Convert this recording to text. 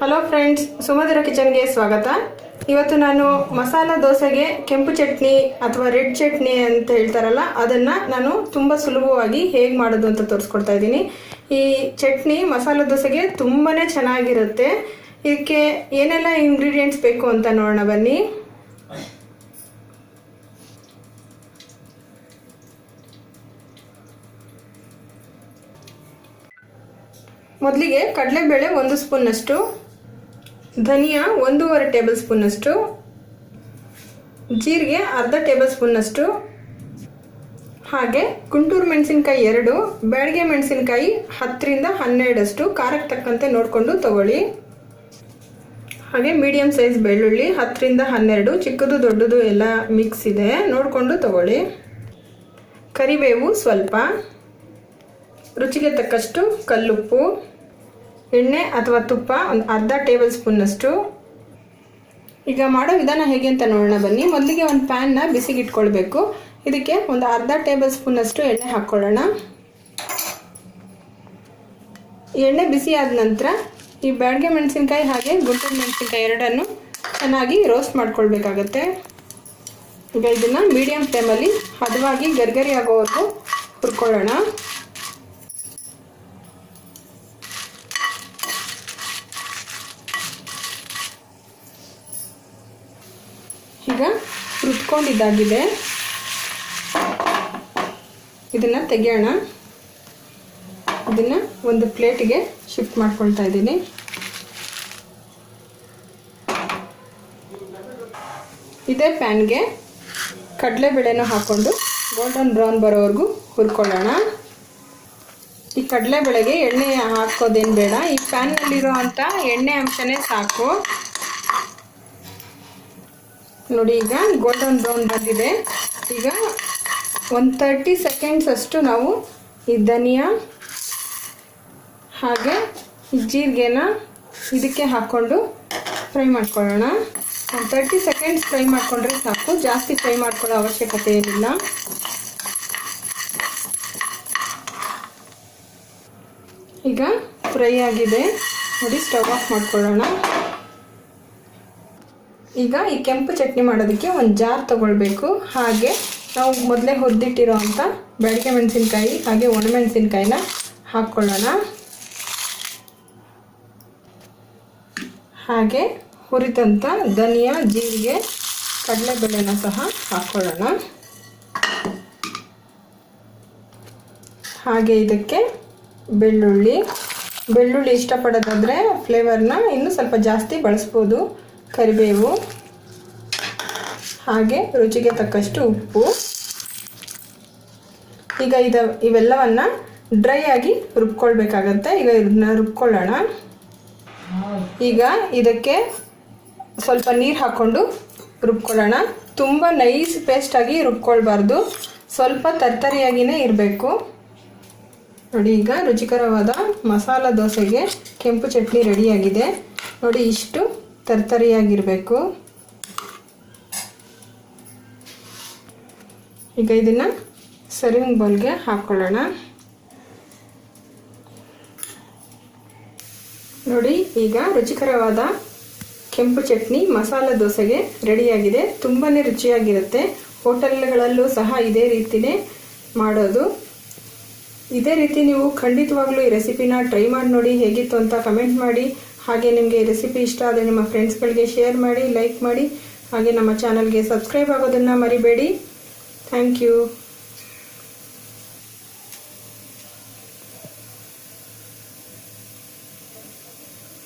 Hello friends, ಸುಮಧುರ ಕಿಚನ್ಗೆ ಸ್ವಾಗತ. ಇವತ್ತು ನಾನು ಮಸಾಲ ದೋಸೆಗೆ ಕೆಂಪು ಚಟ್ನಿ ಅಥವಾ ರೆಡ್ ಚಟ್ನಿ ಅಂತ ಹೇಳ್ತಾರಲ್ಲ, ಅದನ್ನು ನಾನು ತುಂಬ ಸುಲಭವಾಗಿ ಹೇಗೆ ಮಾಡೋದು ಅಂತ ತೋರಿಸ್ಕೊಡ್ತಾ ಇದ್ದೀನಿ. ಈ ಚಟ್ನಿ ಮಸಾಲ ದೋಸೆಗೆ ತುಂಬಾ ಚೆನ್ನಾಗಿರುತ್ತೆ. ಇದಕ್ಕೆ ಏನೆಲ್ಲ ಇಂಗ್ರೀಡಿಯೆಂಟ್ಸ್ ಬೇಕು ಅಂತ ನೋಡೋಣ ಬನ್ನಿ. ಮೊದಲಿಗೆ ಕಡಲೆಬೇಳೆ 1 ಸ್ಪೂನ್ನಷ್ಟು, ಧನಿಯಾ 1.5 ಟೇಬಲ್ ಸ್ಪೂನ್ನಷ್ಟು, ಜೀರಿಗೆ ಅರ್ಧ ಟೇಬಲ್ ಸ್ಪೂನ್ನಷ್ಟು, ಹಾಗೆ ಗುಂಟೂರು ಮೆಣಸಿನಕಾಯಿ 2, ಬ್ಯಾಡಗೆ ಮೆಣಸಿನಕಾಯಿ 10ರಿಂದ 12 ಖಾರಕ್ಕೆ ತಕ್ಕಂತೆ ನೋಡಿಕೊಂಡು ತಗೊಳ್ಳಿ. ಹಾಗೆ ಮೀಡಿಯಮ್ ಸೈಜ್ ಬೆಳ್ಳುಳ್ಳಿ 10ರಿಂದ 12, ಚಿಕ್ಕದು ದೊಡ್ಡದು ಎಲ್ಲ ಮಿಕ್ಸ್ ಇದೆ, ನೋಡಿಕೊಂಡು ತಗೊಳ್ಳಿ. ಕರಿಬೇವು ಸ್ವಲ್ಪ, ರುಚಿಗೆ ತಕ್ಕಷ್ಟು ಕಲ್ಲುಪ್ಪು, ಎಣ್ಣೆ ಅಥವಾ ತುಪ್ಪ ಒಂದು ಅರ್ಧ ಟೇಬಲ್ ಸ್ಪೂನ್ನಷ್ಟು. ಈಗ ಮಾಡೋ ವಿಧಾನ ಹೇಗೆ ಅಂತ ನೋಡೋಣ ಬನ್ನಿ. ಮೊದಲಿಗೆ ಒಂದು ಪ್ಯಾನ್ನ ಬಿಸಿಗೆ ಇಟ್ಕೊಳ್ಬೇಕು. ಇದಕ್ಕೆ ಒಂದು ಅರ್ಧ ಟೇಬಲ್ ಸ್ಪೂನ್ನಷ್ಟು ಎಣ್ಣೆ ಹಾಕ್ಕೊಳ್ಳೋಣ. ಎಣ್ಣೆ ಬಿಸಿ ಆದ ನಂತರ ಈ ಬ್ಯಾಡಗೆ ಮೆಣಸಿನ್ಕಾಯಿ ಹಾಗೆ ಗುಂಟೂರು ಮೆಣಸಿನ್ಕಾಯಿ ಎರಡನ್ನು ಚೆನ್ನಾಗಿ ರೋಸ್ಟ್ ಮಾಡ್ಕೊಳ್ಬೇಕಾಗತ್ತೆ. ಈಗ ಇದನ್ನು ಮೀಡಿಯಮ್ ಫ್ಲೇಮಲ್ಲಿ ಹದವಾಗಿ ಗರ್ಗರಿ ಆಗೋವರೆಗೂ ಹುರ್ಕೊಳ್ಳೋಣ. ಈಗ ಹುರ್ಕೊಂಡಿದ್ದಾಗಿದೆ, ಇದನ್ನು ತೆಗೆಯೋಣ. ಇದನ್ನು ಒಂದು ಪ್ಲೇಟಿಗೆ ಶಿಫ್ಟ್ ಮಾಡ್ಕೊಳ್ತಾ ಇದ್ದೀನಿ. ಇದೇ ಪ್ಯಾನ್ಗೆ ಕಡಲೆಬೇಳೆನೂ ಹಾಕ್ಕೊಂಡು ಗೋಲ್ಡನ್ ಬ್ರೌನ್ ಬರೋವರೆಗೂ ಹುರ್ಕೊಳ್ಳೋಣ. ಈ ಕಡಲೆಬೇಳೆಗೆ ಎಣ್ಣೆ ಹಾಕೋದೇನು ಬೇಡ, ಈ ಪ್ಯಾನ್ನಲ್ಲಿರೋ ಅಂಥ ಎಣ್ಣೆ ಅಂಶನೇ ಸಾಕು. ನೋಡಿ, ಈಗ ಗೋಲ್ಡನ್ ಬ್ರೌನ್ ಬಂದಿದೆ. ಈಗ ಒಂದು 30 ಸೆಕೆಂಡ್ಸ್ ಅಷ್ಟು ನಾವು ಈ ಧನಿಯಾ ಹಾಗೆ ಜೀರಿಗೆನ ಇದಕ್ಕೆ ಹಾಕ್ಕೊಂಡು ಫ್ರೈ ಮಾಡ್ಕೊಳ್ಳೋಣ. ಒಂದು 30 ಸೆಕೆಂಡ್ಸ್ ಫ್ರೈ ಮಾಡಿಕೊಂಡ್ರೆ ಸಾಕು, ಜಾಸ್ತಿ ಫ್ರೈ ಮಾಡ್ಕೊಳ್ಳೋ ಅವಶ್ಯಕತೆ ಏನಿಲ್ಲ. ಈಗ ಫ್ರೈ ಆಗಿದೆ ನೋಡಿ, ಸ್ಟವ್ ಆಫ್ ಮಾಡ್ಕೊಳ್ಳೋಣ. ಈಗ ಈ ಕೆಂಪು ಚಟ್ನಿ ಮಾಡೋದಕ್ಕೆ ಒಂದು ಜಾರ್ ತಗೊಳ್ಬೇಕು. ಹಾಗೆ ನಾವು ಮೊದಲೇ ಹುರಿದಿಟ್ಟಿರೋ ಅಂಥ ಬ್ಯಾಡಗೆ ಮೆಣಸಿನ್ಕಾಯಿ ಹಾಗೆ ಒಣಮೆಣಸಿನ್ಕಾಯಿನ ಹಾಕ್ಕೊಳ್ಳೋಣ. ಹಾಗೆ ಹುರಿದಂಥ ಧನಿಯಾ, ಜೀರಿಗೆ, ಕಡಲೆಬೇಳೆನ ಸಹ ಹಾಕ್ಕೊಳ್ಳೋಣ. ಹಾಗೆ ಇದಕ್ಕೆ ಬೆಳ್ಳುಳ್ಳಿ ಇಷ್ಟಪಡೋದಾದರೆ ಫ್ಲೇವರ್ನ ಇನ್ನೂ ಸ್ವಲ್ಪ ಜಾಸ್ತಿ ಬಳಸ್ಬೋದು. ಕರಿಬೇವು ಹಾಗೆ ರುಚಿಗೆ ತಕ್ಕಷ್ಟು ಉಪ್ಪು. ಈಗ ಇವೆಲ್ಲವನ್ನು ಡ್ರೈ ಆಗಿ ರುಬ್ಕೊಳ್ಬೇಕಾಗತ್ತೆ. ಈಗ ಇದನ್ನ ರುಬ್ಕೊಳ್ಳೋಣ. ಈಗ ಇದಕ್ಕೆ ಸ್ವಲ್ಪ ನೀರು ಹಾಕ್ಕೊಂಡು ರುಬ್ಕೊಳ್ಳೋಣ. ತುಂಬ ನೈಸ್ ಪೇಸ್ಟಾಗಿ ರುಬ್ಕೊಳ್ಬಾರ್ದು, ಸ್ವಲ್ಪ ತರ್ತರಿಯಾಗಿಯೇ ಇರಬೇಕು. ನೋಡಿ, ಈಗ ರುಚಿಕರವಾದ ಮಸಾಲ ದೋಸೆಗೆ ಕೆಂಪು ಚಟ್ನಿ ರೆಡಿಯಾಗಿದೆ. ನೋಡಿ, ಇಷ್ಟು ತರ್ತರಿಯಾಗಿರಬೇಕು. ಈಗ ಇದನ್ನು ಸರ್ವಿಂಗ್ ಬೌಲ್ಗೆ ಹಾಕ್ಕೊಳ್ಳೋಣ. ನೋಡಿ, ಈಗ ರುಚಿಕರವಾದ ಕೆಂಪು ಚಟ್ನಿ ಮಸಾಲ ದೋಸೆಗೆ ರೆಡಿಯಾಗಿದೆ. ತುಂಬಾ ರುಚಿಯಾಗಿರುತ್ತೆ. ಹೋಟೆಲ್ಗಳಲ್ಲೂ ಸಹ ಇದೇ ರೀತಿಯೇ ಮಾಡೋದು. ಇದೇ ರೀತಿ ನೀವು ಖಂಡಿತವಾಗ್ಲೂ ಈ ರೆಸಿಪಿನ ಟ್ರೈ ಮಾಡಿ ನೋಡಿ, ಹೇಗಿತ್ತು ಅಂತ ಕಮೆಂಟ್ ಮಾಡಿ. ಹಾಗೆ ನಿಮಗೆ ರೆಸಿಪಿ ಇಷ್ಟ ಆದರೆ ನಿಮ್ಮ ಫ್ರೆಂಡ್ಸ್ಗಳಿಗೆ ಶೇರ್ ಮಾಡಿ, ಲೈಕ್ ಮಾಡಿ. ಹಾಗೆ ನಮ್ಮ ಚಾನಲ್ಗೆ ಸಬ್ಸ್ಕ್ರೈಬ್ ಆಗೋದನ್ನು ಮರಿಬೇಡಿ. Thank you.